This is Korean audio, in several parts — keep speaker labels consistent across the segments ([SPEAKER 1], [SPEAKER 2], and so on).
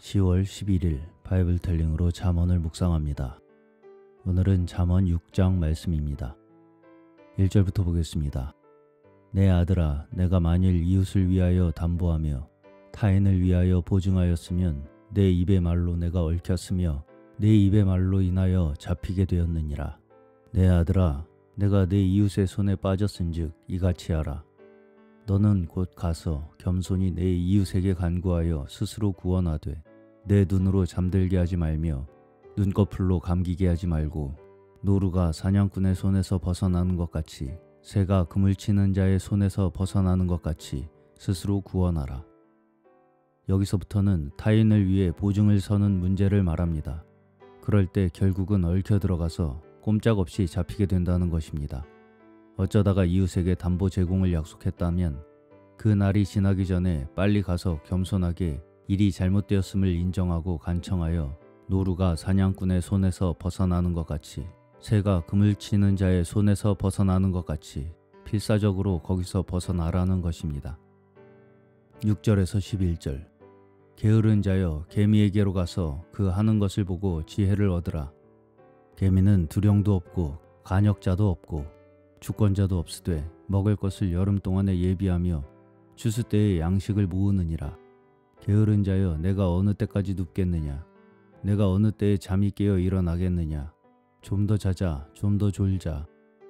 [SPEAKER 1] 10월 11일 바이블텔링으로 잠언을 묵상합니다. 오늘은 잠언 6장 말씀입니다. 1절부터 보겠습니다. 내 아들아, 내가 만일 이웃을 위하여 담보하며 타인을 위하여 보증하였으면 내 입의 말로 내가 얽혔으며 내 입의 말로 인하여 잡히게 되었느니라. 내 아들아, 내가 내 이웃의 손에 빠졌은즉 이같이 하라. 너는 곧 가서 겸손히 내 이웃에게 간구하여 스스로 구원하되 내 눈으로 잠들게 하지 말며 눈꺼풀로 감기게 하지 말고 노루가 사냥꾼의 손에서 벗어나는 것 같이 새가 그물 치는 자의 손에서 벗어나는 것 같이 스스로 구원하라. 여기서부터는 타인을 위해 보증을 서는 문제를 말합니다. 그럴 때 결국은 얽혀 들어가서 꼼짝없이 잡히게 된다는 것입니다. 어쩌다가 이웃에게 담보 제공을 약속했다면 그 날이 지나기 전에 빨리 가서 겸손하게 일이 잘못되었음을 인정하고 간청하여 노루가 사냥꾼의 손에서 벗어나는 것 같이 새가 그물 치는 자의 손에서 벗어나는 것 같이 필사적으로 거기서 벗어나라는 것입니다. 6절에서 11절 게으른 자여 개미에게로 가서 그 하는 것을 보고 지혜를 얻으라. 개미는 두령도 없고 간역자도 없고 주권자도 없으되 먹을 것을 여름 동안에 예비하며 추수 때에 양식을 모으느니라. 게으른 자여 내가 어느 때까지 눕겠느냐. 내가 어느 때에 잠이 깨어 일어나겠느냐. 좀 더 자자, 좀 더 졸자.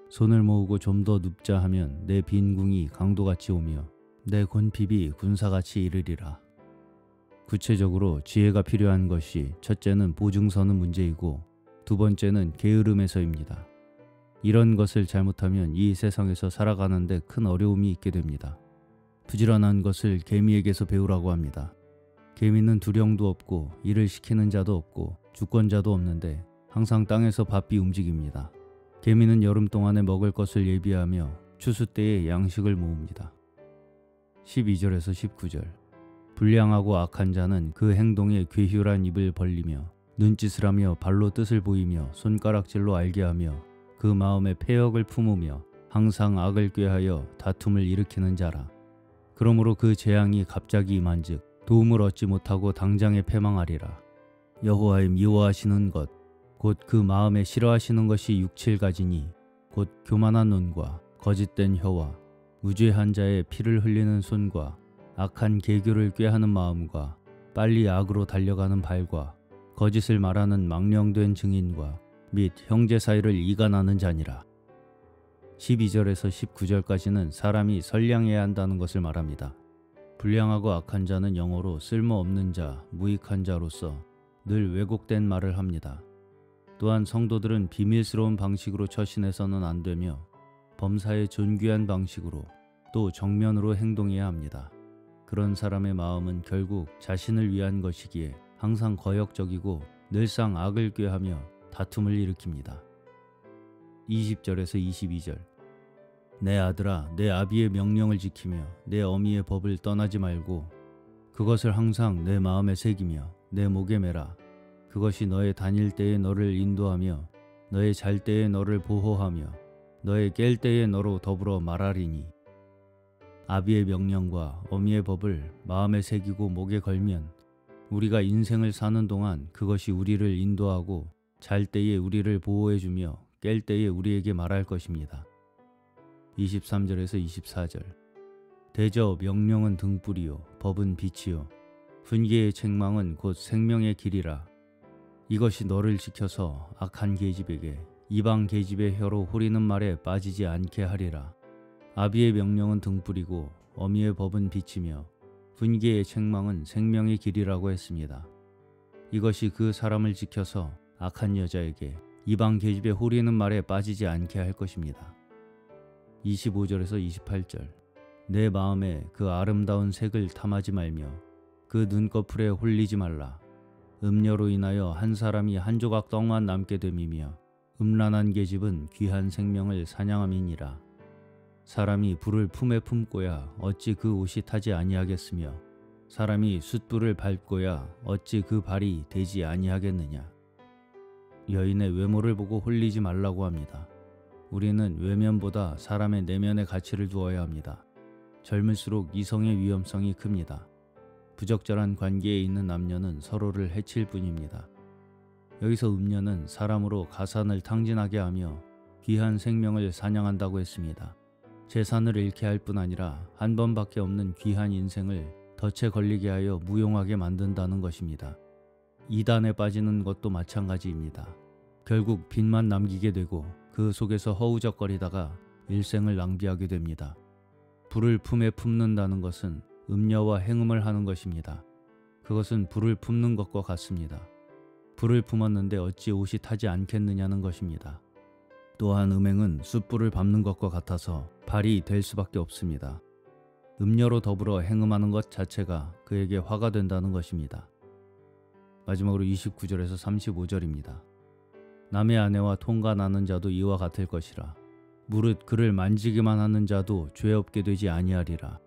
[SPEAKER 1] 손을 모으고 좀 더 눕자 하면 내 빈궁이 강도같이 오며 내 곤핍이 군사같이 이르리라. 구체적으로 지혜가 필요한 것이 첫째는 보증서는 문제이고 두 번째는 게으름에서입니다. 이런 것을 잘못하면 이 세상에서 살아가는데 큰 어려움이 있게 됩니다. 부지런한 것을 개미에게서 배우라고 합니다. 개미는 두령도 없고 일을 시키는 자도 없고 주권자도 없는데 항상 땅에서 바삐 움직입니다. 개미는 여름 동안에 먹을 것을 예비하며 추수 때에 양식을 모읍니다. 12절에서 19절 불량하고 악한 자는 그 행동에 괴휴란 입을 벌리며 눈짓을 하며 발로 뜻을 보이며 손가락질로 알게 하며 그 마음에 패역을 품으며 항상 악을 꾀하여 다툼을 일으키는 자라. 그러므로 그 재앙이 갑자기 임한즉 도움을 얻지 못하고 당장에 패망하리라. 여호와의 미워하시는 것 곧 그 마음에 싫어하시는 것이 6, 7가지니 곧 교만한 눈과 거짓된 혀와 무죄한 자의 피를 흘리는 손과 악한 계교를 꾀하는 마음과 빨리 악으로 달려가는 발과 거짓을 말하는 망령된 증인과 및 형제 사이를 이간하는 자니라. 12절에서 19절까지는 사람이 선량해야 한다는 것을 말합니다. 불량하고 악한 자는 영어로 쓸모없는 자, 무익한 자로서 늘 왜곡된 말을 합니다. 또한 성도들은 비밀스러운 방식으로 처신해서는 안 되며 범사의 존귀한 방식으로 또 정면으로 행동해야 합니다. 그런 사람의 마음은 결국 자신을 위한 것이기에 항상 거역적이고 늘상 악을 꾀하며 다툼을 일으킵니다. 20절에서 22절 내 아들아, 내 아비의 명령을 지키며 내 어미의 법을 떠나지 말고 그것을 항상 내 마음에 새기며 내 목에 매라. 그것이 너의 다닐 때에 너를 인도하며 너의 잘 때에 너를 보호하며 너의 깰 때에 너로 더불어 말하리니. 아비의 명령과 어미의 법을 마음에 새기고 목에 걸면 우리가 인생을 사는 동안 그것이 우리를 인도하고 잘 때에 우리를 보호해주며 깰 때에 우리에게 말할 것입니다. 23절에서 24절 대저 명령은 등불이요 법은 빛이요 훈계의 책망은 곧 생명의 길이라. 이것이 너를 지켜서 악한 계집에게 이방 계집의 혀로 후리는 말에 빠지지 않게 하리라. 아비의 명령은 등불이고 어미의 법은 빛이며 훈계의 책망은 생명의 길이라고 했습니다. 이것이 그 사람을 지켜서 악한 여자에게 이방 계집에 후리는 말에 빠지지 않게 할 것입니다. 25절에서 28절 내 마음에 그 아름다운 색을 탐하지 말며 그 눈꺼풀에 홀리지 말라. 음녀로 인하여 한 사람이 한 조각 떡만 남게 됨이며 음란한 계집은 귀한 생명을 사냥함이니라. 사람이 불을 품에 품고야 어찌 그 옷이 타지 아니하겠으며 사람이 숯불을 밟고야 어찌 그 발이 되지 아니하겠느냐. 여인의 외모를 보고 홀리지 말라고 합니다. 우리는 외면보다 사람의 내면의 가치를 두어야 합니다. 젊을수록 이성의 위험성이 큽니다. 부적절한 관계에 있는 남녀는 서로를 해칠 뿐입니다. 여기서 음녀는 사람으로 가산을 탕진하게 하며 귀한 생명을 사냥한다고 했습니다. 재산을 잃게 할 뿐 아니라 한 번밖에 없는 귀한 인생을 덫에 걸리게 하여 무용하게 만든다는 것입니다. 이단에 빠지는 것도 마찬가지입니다. 결국 빚만 남기게 되고 그 속에서 허우적거리다가 일생을 낭비하게 됩니다. 불을 품에 품는다는 것은 음녀와 행음을 하는 것입니다. 그것은 불을 품는 것과 같습니다. 불을 품었는데 어찌 옷이 타지 않겠느냐는 것입니다. 또한 음행은 숯불을 밟는 것과 같아서 발이 될 수밖에 없습니다. 음녀로 더불어 행음하는 것 자체가 그에게 화가 된다는 것입니다. 마지막으로 29절에서 35절입니다. 남의 아내와 통관하는 자도 이와 같을 것이라. 무릇 그를 만지기만 하는 자도 죄 없게 되지 아니하리라.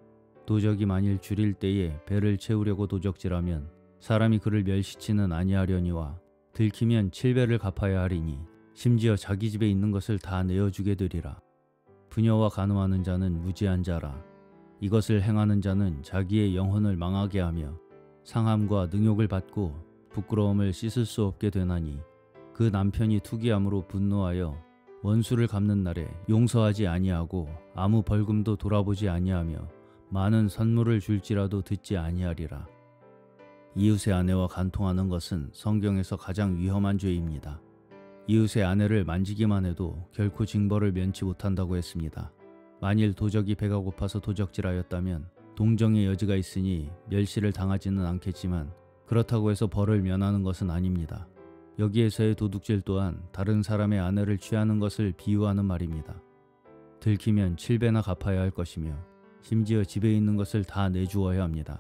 [SPEAKER 1] 도적이 만일 줄일 때에 배를 채우려고 도적질하면 사람이 그를 멸시치는 아니하려니와 들키면 7배를 갚아야 하리니 심지어 자기 집에 있는 것을 다 내어주게 되리라. 부녀와 간음하는 자는 무지한 자라. 이것을 행하는 자는 자기의 영혼을 망하게 하며 상함과 능욕을 받고 부끄러움을 씻을 수 없게 되나니 그 남편이 투기함으로 분노하여 원수를 갚는 날에 용서하지 아니하고 아무 벌금도 돌아보지 아니하며 많은 선물을 줄지라도 듣지 아니하리라. 이웃의 아내와 간통하는 것은 성경에서 가장 위험한 죄입니다. 이웃의 아내를 만지기만 해도 결코 징벌을 면치 못한다고 했습니다. 만일 도적이 배가 고파서 도적질하였다면 동정의 여지가 있으니 멸시를 당하지는 않겠지만 그렇다고 해서 벌을 면하는 것은 아닙니다. 여기에서의 도둑질 또한 다른 사람의 아내를 취하는 것을 비유하는 말입니다. 들키면 7배나 갚아야 할 것이며 심지어 집에 있는 것을 다 내주어야 합니다.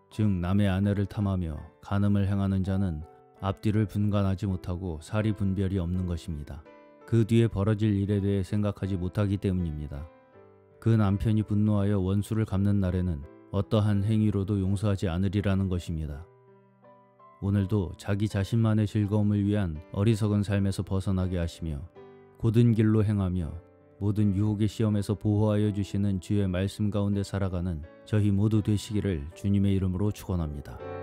[SPEAKER 1] 즉 남의 아내를 탐하며 간음을 행하는 자는 앞뒤를 분간하지 못하고 사리 분별이 없는 것입니다. 그 뒤에 벌어질 일에 대해 생각하지 못하기 때문입니다. 그 남편이 분노하여 원수를 갚는 날에는 어떠한 행위로도 용서하지 않으리라는 것입니다. 오늘도 자기 자신만의 즐거움을 위한 어리석은 삶에서 벗어나게 하시며 곧은 길로 행하며 모든 유혹의 시험에서 보호하여 주시는 주의 말씀 가운데 살아가는 저희 모두 되시기를 주님의 이름으로 축원합니다.